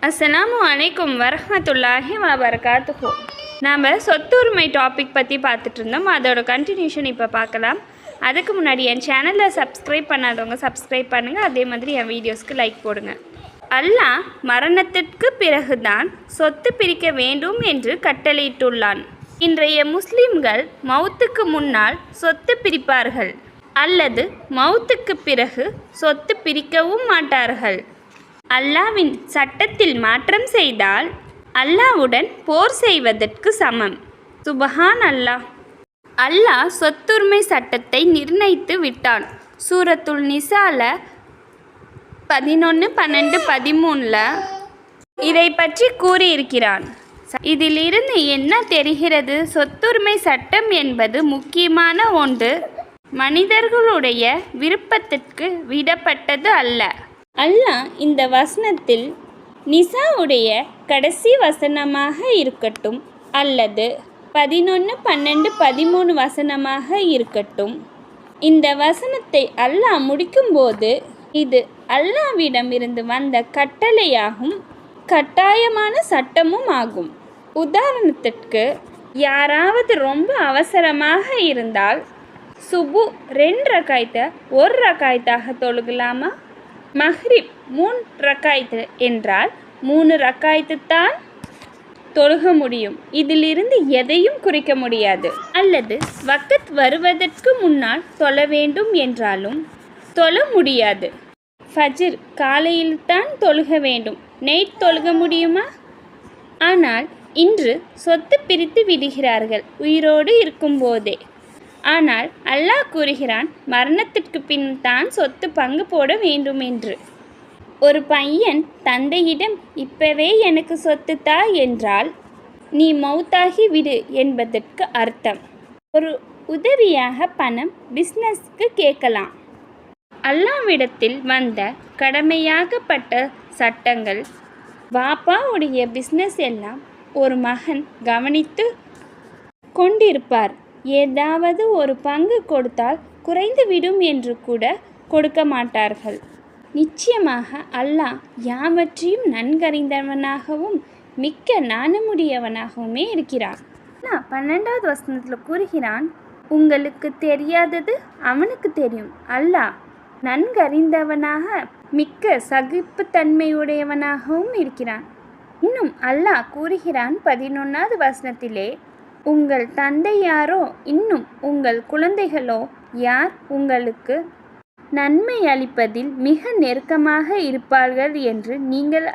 அஸ்ஸலாமு அலைக்கும் வரஹ்மத்துல்லாஹி வபரகாத்துஹு. நாம் சொத்துரிமை டாபிக் பற்றி பார்த்துட்டு இருந்தோம். அதோட கண்டினியூஷன் இப்போ பார்க்கலாம். அதுக்கு முன்னாடி என் சேனலில் சப்ஸ்கிரைப் பண்ணாதவங்க சப்ஸ்கிரைப் பண்ணுங்கள். அதே மாதிரி என் வீடியோஸ்க்கு லைக் போடுங்க. அல்லாஹ் மரணத்திற்கு பிறகுதான் சொத்து பிரிக்க வேண்டும் என்று கட்டளையிட்டுள்ளான். இன்றைய முஸ்லிம்கள் மௌத்துக்கு முன்னால் சொத்து பிரிப்பார்கள் அல்லது மௌத்துக்கு பிறகு சொத்து பிரிக்கவும் மாட்டார்கள். அல்லாவின் சட்டத்தில் மாற்றம் செய்தால் அல்லாவுடன் போர் செய்வதற்கு சமம். சுபஹான் அல்லாஹ். அல்லாஹ் சொத்துரிமை சட்டத்தை நிர்ணயித்து விட்டான். சூரத்துல் நிசால 11, 12, 13 இதை பற்றி கூறியிருக்கிறான். இதிலிருந்து என்ன தெரிகிறது? சொத்துரிமை சட்டம் என்பது முக்கியமான ஒன்று மனிதர்களுடைய விருப்பத்திற்கு விடப்பட்டது அல்ல. அல்லாஹ் இந்த வசனத்தில் நிசாவுடைய கடைசி வசனமாக இருக்கட்டும் அல்லது 11, 12, 13 வசனமாக இருக்கட்டும், இந்த வசனத்தை அல்லாஹ் முடிக்கும்போது இது அல்லாஹ்விடமிருந்து வந்த கட்டளையாகும், கட்டாயமான சட்டமும் ஆகும். உதாரணத்திற்கு, யாராவது ரொம்ப அவசரமாக இருந்தால் சுபு 2 ரக்காயத்தை 1 ரக்காயத்தாக தொழுகலாமா? மஹ்ரிப் 3 ரக்காயத்து என்றால் 3 ரக்காயத்து தான் தொழுக முடியும். இதிலிருந்து எதையும் குறிக்க முடியாது. அல்லது வக்த் வருவதற்கு முன்னால் தொழ வேண்டும் என்றாலும் தொழ முடியாது. ஃபஜ்ர் காலையில் தான் தொழுக வேண்டும், நைட் தொழுக முடியுமா? ஆனால் இன்று சொத்து பிரித்து விடுகிறார்கள் உயிரோடு இருக்கும்போதே. ஆனால் அல்லாஹ் கூறுகிறான், மரணத்திற்கு பின் தான் சொத்து பங்கு போட வேண்டும் என்று. ஒரு பையன் தந்தையிடம் இப்பவே எனக்கு சொத்து தா என்றால் நீ மௌத்தாகி விடு என்பதற்கு அர்த்தம். ஒரு உதவியாக பணம் பிஸ்னஸ்க்கு கேட்கலாம். அல்லாஹ்விடத்தில் வந்த கடமையாகப்பட்ட சட்டங்கள். வாப்பாவுடைய பிஸ்னஸ் எல்லாம் ஒரு மகன் கவனித்து கொண்டிருப்பார். ஏதாவது ஒரு பங்கு கொடுத்தால் குறைந்துவிடும் என்று கூட கொடுக்க மாட்டார்கள். நிச்சயமாக அல்லாஹ் யாவற்றையும் நன்கறிந்தவனாகவும் மிக்க நாணமுடையவனாகவுமே இருக்கிறான். 12வது வசனத்தில் கூறுகிறான், உங்களுக்கு தெரியாதது அவனுக்கு தெரியும். அல்லாஹ் நன்கறிந்தவனாக மிக்க சகிப்புத்தன்மையுடையவனாகவும் இருக்கிறான். இன்னும் அல்லாஹ் கூறுகிறான் 11வது வசனத்திலே, உங்கள் தந்தை யாரோ இன்னும் உங்கள் குழந்தைகளோ யார் உங்களுக்கு நன்மை அளிப்பதில் மிக நெருக்கமாக இருப்பார்கள் என்று நீங்கள்